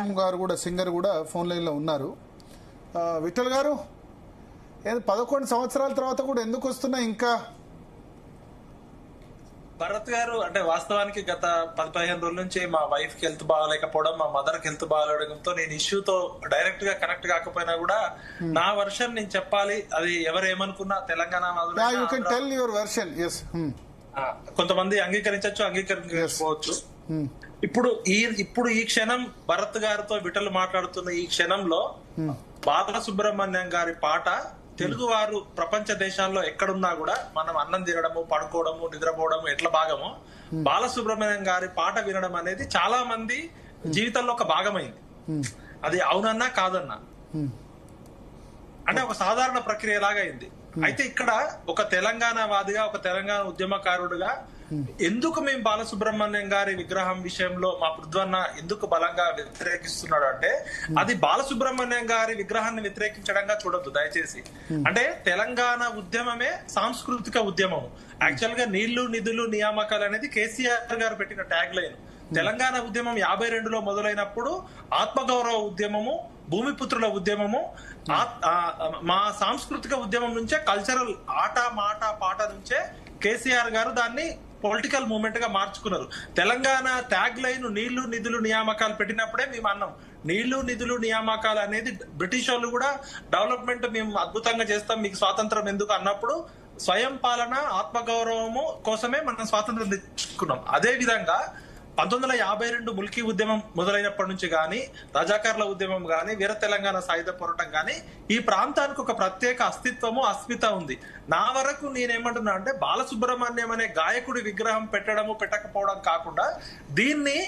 శ్యామ్ గారు కూడా సింగర్ కూడా ఫోన్ లైన్లో ఉన్నారు. విఠల్ గారు, 11 సంవత్సరాల తర్వాత కూడా ఎందుకు వస్తున్నా ఇంకా? భరత్ గారు, అంటే వాస్తవానికి గత 10-15 రోజుల నుంచి మా వైఫ్ కి హెల్త్ బాగాలేకపోవడం, మా మదర్ కి హెల్త్ బాగాలేవడంతో నేను ఇష్యూతో డైరెక్ట్ గా కనెక్ట్ కాకపోయినా కూడా నా వర్షన్ నేను చెప్పాలి. అది ఎవరు ఏమనుకున్నా తెలంగాణ కొంతమంది అంగీకరించవచ్చు, అంగీకరించకపోవచ్చు. ఇప్పుడు ఈ క్షణం భరత్ గారితో విఠల్ మాట్లాడుతున్న ఈ క్షణంలో బాలసుబ్రహ్మణ్యం గారి పాట తెలుగు వారు ప్రపంచ దేశాల్లో ఎక్కడున్నా కూడా మనం అన్నం తినడము, పడుకోవడము, నిద్రపోవడము ఎట్లా భాగమో బాలసుబ్రహ్మణ్యం గారి పాట వినడం అనేది చాలా మంది జీవితంలో ఒక భాగమైంది. అది అవునన్నా కాదన్నా అంటే ఒక సాధారణ ప్రక్రియ లాగా అయింది. అయితే ఇక్కడ ఒక తెలంగాణ వాదిగా, ఒక తెలంగాణ ఉద్యమకారుడుగా ఎందుకు మేము బాలసుబ్రహ్మణ్యం గారి విగ్రహం విషయంలో మా పృథ్వన్న ఎందుకు బలంగా వ్యతిరేకిస్తున్నాడు అంటే, అది బాలసుబ్రహ్మణ్యం గారి విగ్రహాన్ని వ్యతిరేకించడంగా చూడొద్దు దయచేసి. అంటే తెలంగాణ ఉద్యమమే సాంస్కృతిక ఉద్యమం. యాక్చువల్ గా నీళ్లు, నిధులు, నియామకాలు అనేది కేసీఆర్ గారు పెట్టిన ట్యాగ్ లైన్. తెలంగాణ ఉద్యమం 52లో మొదలైనప్పుడు ఆత్మగౌరవ ఉద్యమము, భూమిపుత్రుల ఉద్యమము, మా సాంస్కృతిక ఉద్యమం నుంచే కల్చరల్ ఆట మాట పాట నుంచే కేసీఆర్ గారు దాన్ని పొలిటికల్ మూవ్మెంట్ గా మార్చుకున్నారు. తెలంగాణ ట్యాగ్ లైన్ నీళ్లు, నిధులు, నియామకాలు పెట్టినప్పుడే మేము అన్నాం నీళ్లు, నిధులు, నియామకాలు అనేది బ్రిటిష్ వాళ్ళు కూడా డెవలప్మెంట్ మేము అద్భుతంగా చేస్తాం, మీకు స్వాతంత్రం ఎందుకు అన్నప్పుడు స్వయం పాలన, ఆత్మగౌరవము కోసమే మనం స్వాతంత్రం తెచ్చుకున్నాం. అదే విధంగా 1952 ముల్కీ ఉద్యమం మొదలైనప్పటి నుంచి గానీ, రజాకార్ల ఉద్యమం గానీ, వీర తెలంగాణ సాయుధ పోరాటం గానీ ఈ ప్రాంతానికి ఒక ప్రత్యేక అస్తిత్వము, అస్మిత ఉంది. నా వరకు నేనేమంటున్నా అంటే, బాలసుబ్రహ్మణ్యం అనే గాయకుడి విగ్రహం పెట్టడము, పెట్టకపోవడం కాకుండా దీన్ని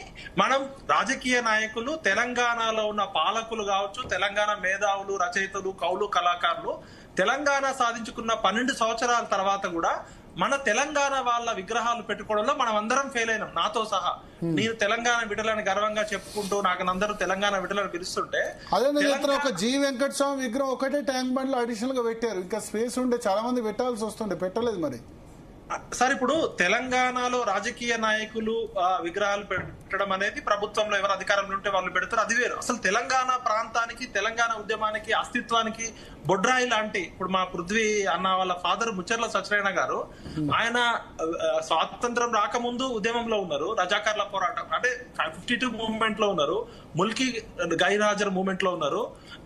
మనం రాజకీయ నాయకులు, తెలంగాణలో ఉన్న పాలకులు కావచ్చు, తెలంగాణ మేధావులు, రచయితలు, కవులు, కళాకారులు తెలంగాణ సాధించుకున్న 12 సంవత్సరాల తర్వాత కూడా మన తెలంగాణ వాళ్ళ విగ్రహాలు పెట్టుకోవడంలో మనం అందరం ఫెయిల్ అయినాం, నాతో సహా. నేను తెలంగాణ విడలని గర్వంగా చెప్పుకుంటూ నాకు అందరూ తెలంగాణ విడలని పిలుస్తుంటే, అదే ఒక జి వెంకటస్వామి విగ్రహం ఒకటే ట్యాంక్ బండ్ లో అడిషనల్ గా పెట్టారు. ఇంకా స్పేస్ ఉండే చాలా మంది పెట్టాల్సి వస్తుండే, పెట్టలేదు మరి. సార్, ఇప్పుడు తెలంగాణలో రాజకీయ నాయకులు విగ్రహాలు పెట్టడం అనేది ప్రభుత్వంలో ఎవరు అధికారంలో ఉంటే వాళ్ళు పెడతారు, అది వేరు. అసలు తెలంగాణ ప్రాంతానికి, తెలంగాణ ఉద్యమానికి, అస్తిత్వానికి బొడ్రాయి లాంటి, ఇప్పుడు మా పృథ్వీ అన్న వాళ్ళ ఫాదర్ ముచ్చర్ల సత్యనారాయణ గారు, ఆయన స్వాతంత్రం రాకముందు ఉద్యమంలో ఉన్నారు, రజాకార్ల పోరాటం అంటే 52 మూవ్మెంట్ లో ఉన్నారు, ముల్కీ గైర్హాజర్ మూవ్మెంట్ లో ఉన్నారు.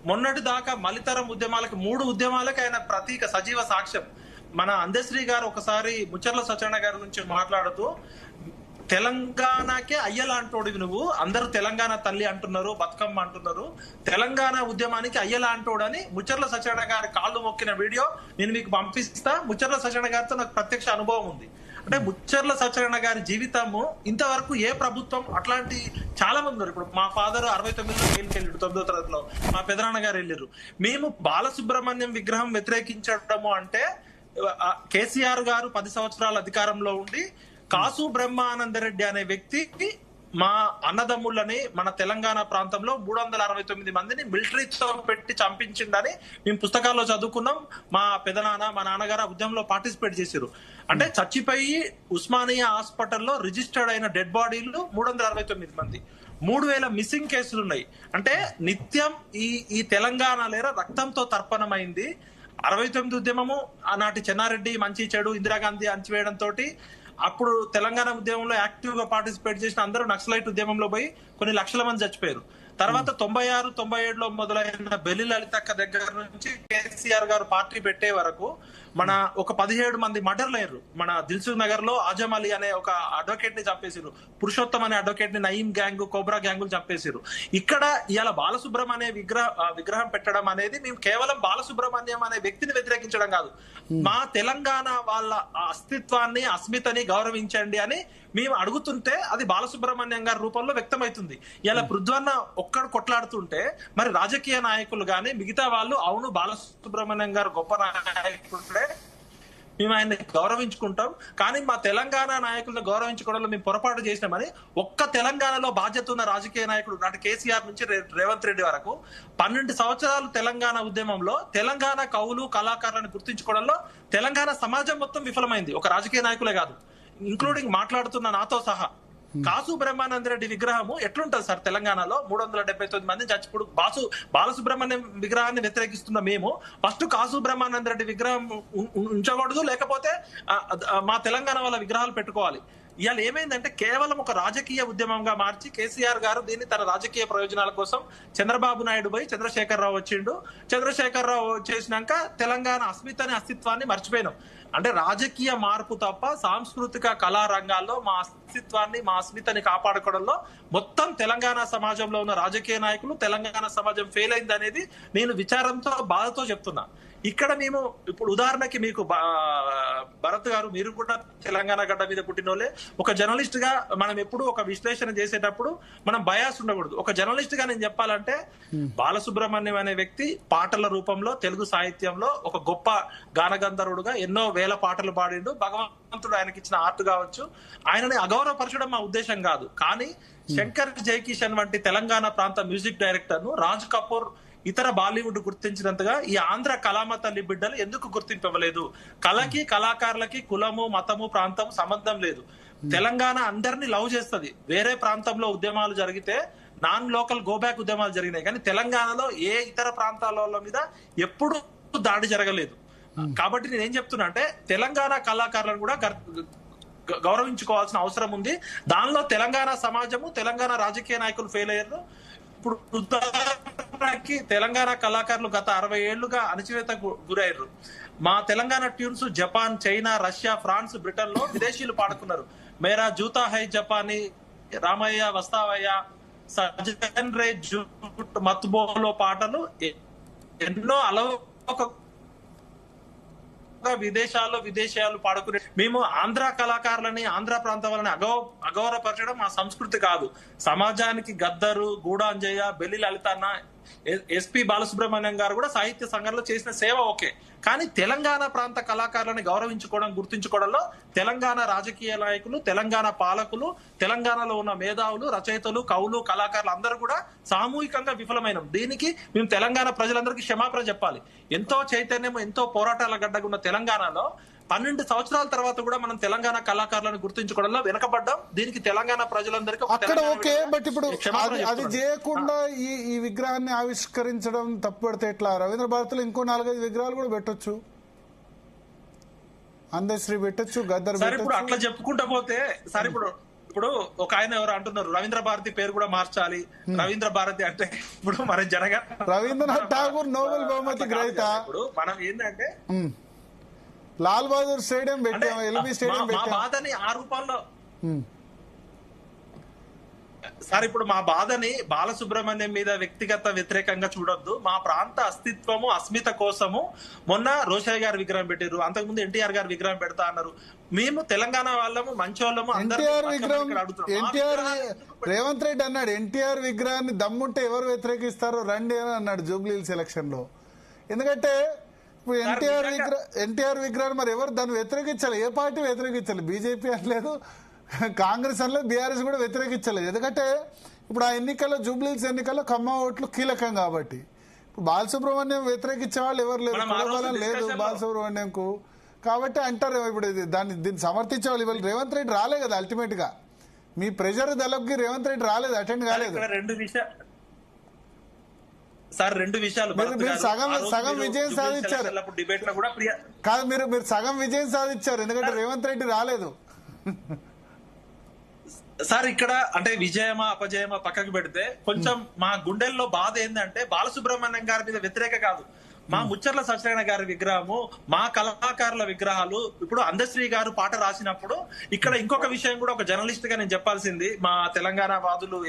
మొన్నటి దాకా మలితరం ఉద్యమాలకి, 3 ఉద్యమాలకి ఆయన ప్రతీక, సజీవ సాక్ష్యం. మన అందశ్రీ గారు ఒకసారి ముచ్చర్ల సత్యనారాయణ గారి గురించి మాట్లాడుతూ, తెలంగాణకే అయ్యలాంటోడివి నువ్వు, అందరూ తెలంగాణ తల్లి అంటున్నారు, బతుకమ్మ అంటున్నారు, తెలంగాణ ఉద్యమానికి అయ్యలాంటోడని ముచ్చర్ల సత్యనారాయణ గారి కాళ్ళు మొక్కిన వీడియో నేను మీకు పంపిస్తా. ముచ్చర్ల సత్యనారాయణ గారితో నాకు ప్రత్యక్ష అనుభవం ఉంది. అంటే ముచ్చర్ల సత్యనారాయణ గారి జీవితము ఇంతవరకు ఏ ప్రభుత్వం అట్లాంటి చాలా మంది ఉన్నారు. ఇప్పుడు మా ఫాదర్ 69లో జైలుకి వెళ్ళారు, 9వ తరగతిలో. మా పెదనాన్న గారు వెళ్ళారు. మేము బాలసుబ్రహ్మణ్యం విగ్రహం వ్యతిరేకించడము అంటే, కేసీఆర్ గారు 10 సంవత్సరాల అధికారంలో ఉండి కాసు బ్రహ్మానందరెడ్డి అనే వ్యక్తికి మా అన్నదమ్ములని మన తెలంగాణ ప్రాంతంలో 369 మందిని మిలిటరీతో పెట్టి చంపించిండని మేము పుస్తకాల్లో చదువుకున్నాం. మా పెదనాన్న, మా నాన్నగారు ఉద్యమంలో పార్టిసిపేట్ చేశారు. అంటే చచ్చిపోయి ఉస్మానియా హాస్పిటల్లో రిజిస్టర్డ్ అయిన డెడ్ బాడీలు 369 మంది, 3000 మిస్సింగ్ కేసులు ఉన్నాయి. అంటే నిత్యం ఈ తెలంగాణ లేర రక్తంతో తర్పణమైంది. 69 ఉద్యమము, ఆనాటి చెన్నారెడ్డి మంచి చెడు, ఇందిరాగాంధీ అణచివేయడంతో అప్పుడు తెలంగాణ ఉద్యమంలో యాక్టివ్ గా పార్టిసిపేట్ చేసిన అందరూ నక్సలైట్ ఉద్యమంలో పోయి కొన్ని లక్షల మంది చచ్చిపోయారు. తర్వాత 96, 97లో మొదలైన బెల్లి లలితక్క దగ్గర నుంచి కేసీఆర్ గారు పార్టీ పెట్టే వరకు మన ఒక 17 మంది మర్డర్లు అయ్యారు. మన దిల్సుఖ్ నగర్ లో ఆజం అలీ అనే ఒక అడ్వకేట్ ని చంపేసారు, పురుషోత్తం అనే అడ్వకేట్ ని నయీం గ్యాంగ్, కోబ్రా గ్యాంగులు చంపేసారు. ఇక్కడ ఇవాళ బాలసుబ్రహ్మణ్యం విగ్రహం పెట్టడం అనేది మేము కేవలం బాలసుబ్రహ్మణ్యం అనే వ్యక్తిని వ్యతిరేకించడం కాదు, మా తెలంగాణ వాళ్ళ అస్తిత్వాన్ని, అస్మితని గౌరవించండి అని మేము అడుగుతుంటే అది బాలసుబ్రహ్మణ్యం గారి రూపంలో వ్యక్తమవుతుంది. ఇలా పృథ్వన్న ఒక్కడు కొట్లాడుతుంటే మరి రాజకీయ నాయకులు గాని మిగతా వాళ్ళు అవును బాలసుబ్రహ్మణ్యం గారు గొప్ప నాయకుడే, మేము ఆయన్ని గౌరవించుకుంటాం, కానీ మా తెలంగాణ నాయకులను గౌరవించుకోవడంలో మేము పొరపాటు చేసినామని ఒక్క తెలంగాణలో బాధ్యత ఉన్న రాజకీయ నాయకుడు, నాటి కేసీఆర్ నుంచి రేవంత్ రెడ్డి వరకు 12 సంవత్సరాలు తెలంగాణ ఉద్యమంలో తెలంగాణ కవులు, కళాకారులను గుర్తించుకోవడంలో తెలంగాణ సమాజం మొత్తం విఫలమైంది, ఒక రాజకీయ నాయకులే కాదు, ఇంక్లూడింగ్ మాట్లాడుతున్న నాతో సహా. కాసు బ్రహ్మానంద రెడ్డి విగ్రహము ఎట్లుంటది సార్ తెలంగాణలో 379 మంది చచ్చిపోడు బాలసుబ్రహ్మణ్యం విగ్రహాన్ని వ్యతిరేకిస్తున్న మేము ఫస్ట్ కాసు బ్రహ్మానంద రెడ్డి విగ్రహం ఉంచకూడదు, లేకపోతే మా తెలంగాణ వాళ్ళ విగ్రహాలు పెట్టుకోవాలి. ఇవాళ ఏమైందంటే కేవలం ఒక రాజకీయ ఉద్యమంగా మార్చి కేసీఆర్ గారు దీన్ని తన రాజకీయ ప్రయోజనాల కోసం చంద్రబాబు నాయుడు పోయి చంద్రశేఖరరావు వచ్చిండు. చంద్రశేఖరరావు చేసినాక తెలంగాణ అస్తిత్వాన్ని మర్చిపోయినాం. అంటే రాజకీయ మార్పు తప్ప సాంస్కృతిక కళా రంగాల్లో మా అస్తిత్వాన్ని మా అస్మితని కాపాడుకోవడంలో మొత్తం తెలంగాణ సమాజంలో ఉన్న రాజకీయ నాయకులు తెలంగాణ సమాజం ఫెయిల్ అయింది అనేది నేను విచారంతో బాధతో చెప్తున్నా. ఇక్కడ మేము ఇప్పుడు ఉదాహరణకి మీకు భరత్ గారు మీరు కూడా తెలంగాణ గడ్డ మీద పుట్టినోళ్ళే. ఒక జర్నలిస్ట్ గా మనం ఎప్పుడు ఒక విశ్లేషణ చేసేటప్పుడు మనం బయాస్ ఉండకూడదు. ఒక జర్నలిస్ట్ గా నేను చెప్పాలంటే బాలసుబ్రహ్మణ్యం అనే వ్యక్తి పాటల రూపంలో తెలుగు సాహిత్యంలో ఒక గొప్ప గానగంధర్వుడుగా ఎన్నో వేల పాటలు పాడిండు. భగవంతుడు ఆయనకి ఇచ్చిన ఆర్ట్ కావచ్చు. ఆయనని అగౌరవపరచడం మా ఉద్దేశం కాదు. కానీ శంకర్ జయకిషన్ వంటి తెలంగాణ ప్రాంత మ్యూజిక్ డైరెక్టర్ ను రాజ్ కపూర్ ఇతర బాలీవుడ్ గుర్తించినంతగా ఈ ఆంధ్ర కళామ తల్లి బిడ్డలు ఎందుకు గుర్తింపవలేదు? కళకి కళాకారులకి కులము మతము ప్రాంతం సంబంధం లేదు. తెలంగాణ అందరినీ లవ్ చేస్తుంది. వేరే ప్రాంతంలో ఉద్యమాలు జరిగితే నాన్ లోకల్ గోబ్యాక్ ఉద్యమాలు జరిగినాయి, కానీ తెలంగాణలో ఏ ఇతర ప్రాంతాల మీద ఎప్పుడు దాడి జరగలేదు. కాబట్టి నేను ఏం చెప్తున్నా అంటే తెలంగాణ కళాకారులను కూడా గౌరవించుకోవాల్సిన అవసరం ఉంది. దానిలో తెలంగాణ సమాజము తెలంగాణ రాజకీయ నాయకులు ఫెయిల్ అయ్యారు. ఇప్పుడు ఉదాహరణకి తెలంగాణ కళాకారులు గత 60 ఏళ్లుగా అణచివేతకు గురయ్యారు. మా Telangana tunes Japan, China, Russia, France, Britain లో విదేశీయులు పాడుకున్నారు. మేరా జూతా హై జపానీ, రామయ్య వస్తావయ్య, సజన్ రే జూట్ మత్బోలో పాటలు ఎన్నో అలవోక విదేశాలు పాడుకునే మేము ఆంధ్ర కళాకారులని ఆంధ్ర ప్రాంతం వాళ్ళని అగౌరవపరచడం మా సంస్కృతి కాదు. సమాజానికి గద్దరు, గూడాంజయ్య, బెల్లి లలితన్న, ఎస్పి బాలసుబ్రహ్మణ్యం గారు కూడా సాహిత్య సంఘంలో చేసిన సేవ ఓకే. కానీ తెలంగాణ ప్రాంత కళాకారులని గౌరవించుకోవడం గుర్తించుకోవడంలో తెలంగాణ రాజకీయ నాయకులు, తెలంగాణ పాలకులు, తెలంగాణలో ఉన్న మేధావులు, రచయితలు, కవులు, కళాకారులు అందరూ కూడా సామూహికంగా విఫలమైనం. దీనికి మేము తెలంగాణ ప్రజలందరికీ క్షమాపణ చెప్పాలి. ఎంతో చైతన్యం, ఎంతో పోరాటాల గడ్డగున్న తెలంగాణలో 12 సంవత్సరాల తర్వాత కూడా మనం తెలంగాణ కళాకారులను గుర్తించుకోవడంలో వెనకబడ్డాం. దీనికి తెలంగాణ ప్రజలందరికీ అక్కడ ఓకే. బట్ ఇప్పుడు అది చేయకుండా ఈ విగ్రహాన్ని ఆవిష్కరించడం తప్పుపడితే ఎట్లా? రవీంద్ర భారతిలో ఇంకో 4-5 విగ్రహాలు కూడా పెట్టొచ్చు. అందశ్రీ పెట్టొచ్చు, గద్దర్ సార్. ఇప్పుడు అట్లా చెప్పుకుంటా పోతే సార్ ఇప్పుడు ఒక ఆయన ఎవరు అంటున్నారు రవీంద్ర భారతి పేరు కూడా మార్చాలి. రవీంద్ర భారతి అంటే ఇప్పుడు మన రవీంద్రనాథ్ ఠాగూర్ నోబెల్ బహుమతి గ్రహీత. ఇప్పుడు మనం ఏంటంటే లాల్ బహదూర్ స్టేడియం పెట్టాము, ఎల్బీ స్టేడియం పెట్టాము. మా బాధని ఆ రూపంలో సార్ ఇప్పుడు మా బాధని బాలసుబ్రహ్మణ్యం మీద వ్యక్తిగత వ్యతిరేకంగా చూడొద్దు. మా ప్రాంత అస్తిత్వము అస్మిత కోసము మొన్న రోషయ్య గారి విగ్రహం పెట్టారు, అంతకుముందు ఎన్టీఆర్ గారి విగ్రహం పెడతా అన్నారు. మేము తెలంగాణ వాళ్ళము మంచోళ్ళము. ఎన్టీఆర్ విగ్రహం రేవంత్ రెడ్డి అన్నాడు ఎన్టీఆర్ విగ్రహాన్ని దమ్ముంటే ఎవరు వ్యతిరేకిస్తారో రండి అని అన్నాడు జూబ్లీ హిల్స్ ఎలక్షన్ లో. ఎందుకంటే ఇప్పుడు ఎన్టీఆర్ విగ్రహాన్ని మరి ఎవరు దాన్ని వ్యతిరేకించాలి? ఏ పార్టీ వ్యతిరేకించాలి? బీజేపీ అనలేదు, కాంగ్రెస్ అనలేదు, బీఆర్ఎస్ కూడా వ్యతిరేకించలేదు. ఎందుకంటే ఇప్పుడు ఆ ఎన్నికల్లో జూబ్లీహిల్స్ ఎన్నికల్లో ఖమ్మం ఓట్లు కీలకం కాబట్టి. ఇప్పుడు బాలసుబ్రహ్మణ్యం వ్యతిరేకించే వాళ్ళు ఎవరు లేరు, కులబలం లేదు బాలసుబ్రహ్మణ్యంకు. కాబట్టి అంటారు ఇప్పుడు దీన్ని సమర్థించే వాళ్ళు ఇవాళ రేవంత్ రెడ్డి రాలే కదా. అల్టిమేట్ గా మీ ప్రెజర్ దళకి రేవంత్ రెడ్డి రాలేదు, అటెండ్ కాలేదు. రెండు విషయాలు సగం విజయం సాధించారు కాదు, మీరు సగం విజయం సాధించారు. ఎందుకంటే రేవంత్ రెడ్డి రాలేదు సార్. ఇక్కడ అంటే విజయమా అపజయమా పక్కకు పెడితే కొంచెం మా గుండెల్లో బాధ ఏంటంటే బాలసుబ్రహ్మణ్యం గారి మీద వ్యతిరేక కాదు, మా ముచ్చర్ల సత్యనారాయణ గారి విగ్రహము, మా కళాకారుల విగ్రహాలు. ఇప్పుడు అందశ్రీ గారు పాట రాసినప్పుడు ఇక్కడ ఇంకొక విషయం కూడా ఒక జర్నలిస్ట్ గా నేను చెప్పాల్సింది. మా తెలంగాణ వాదులు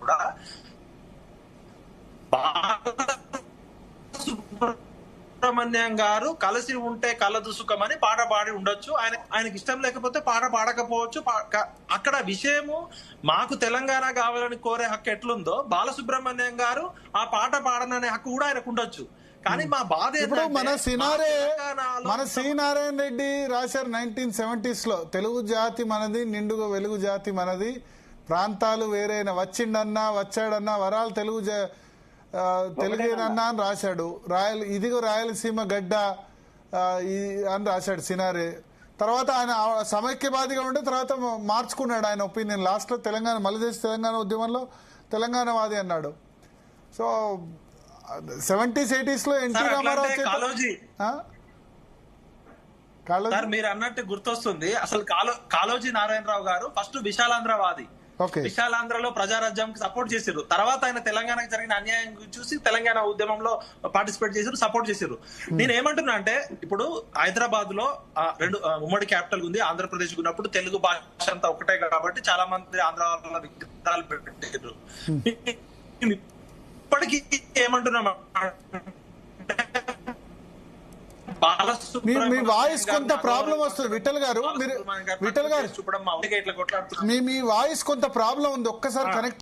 కూడా సుబ్రహ్మణ్యం గారు కలిసి ఉంటే కలదు సుఖం అని పాట పాడి ఉండొచ్చు. ఆయనకి ఇష్టం లేకపోతే పాట పాడకపోవచ్చు. అక్కడ విషయము మాకు తెలంగాణ కావాలని కోరే హక్కు ఎట్లుందో బాలసుబ్రహ్మణ్యం గారు ఆ పాట పాడననే హక్కు కూడా ఆయనకు ఉండొచ్చు. కానీ మా బాధ మన సి నారాయణ రెడ్డి రాశారు 1970s లో, తెలుగు జాతి మనది, నిండుగా వెలుగు జాతి మనది, ప్రాంతాలు వేరైన, వచ్చిండన్నా వచ్చాడన్నా వరాలు తెలుగేనన్నా అని రాశాడు. ఇదిగో రాయలసీమ గడ్డ అని రాశాడు సినారే. తర్వాత ఆయన సమైక్యవాదిగా ఉంటే తర్వాత మార్చుకున్నాడు ఆయన ఒపీనియన్. లాస్ట్లో తెలంగాణ మలిదేశ్ తెలంగాణ ఉద్యమంలో తెలంగాణవాది అన్నాడు. సో 70s 80s లో ఎన్టీ రామారావు సార్ మీరు అన్నట్టు గుర్తొస్తుంది. అసలు కాళోజీ నారాయణరావు గారు ఫస్ట్ విశాలాంధ్రవాది. విశాలాంధ్రలో ప్రజారాజ్యంకి సపోర్ట్ చేశారు. తర్వాత ఆయన తెలంగాణకు జరిగిన అన్యాయం చూసి తెలంగాణ ఉద్యమంలో పార్టిసిపేట్ చేశారు, సపోర్ట్ చేశారు. నేను ఏమంటున్నా అంటే ఇప్పుడు హైదరాబాద్ లో రెండు ఉమ్మడి క్యాపిటల్ ఉంది, ఆంధ్రప్రదేశ్ ఉన్నప్పుడు తెలుగు భాష అంతా ఒకటే కాబట్టి చాలా మంది ఆంధ్ర వాళ్ళ విగ్రహాలు పెట్టారు. ఇప్పటికీ ఏమంటున్నాం, మీ వాయిస్ కొంత ప్రాబ్లం వస్తుంది విఠల్ గారు. విఠల్ గారు మీ వాయిస్ కొంత ప్రాబ్లం ఉంది, ఒక్కసారి కనెక్ట్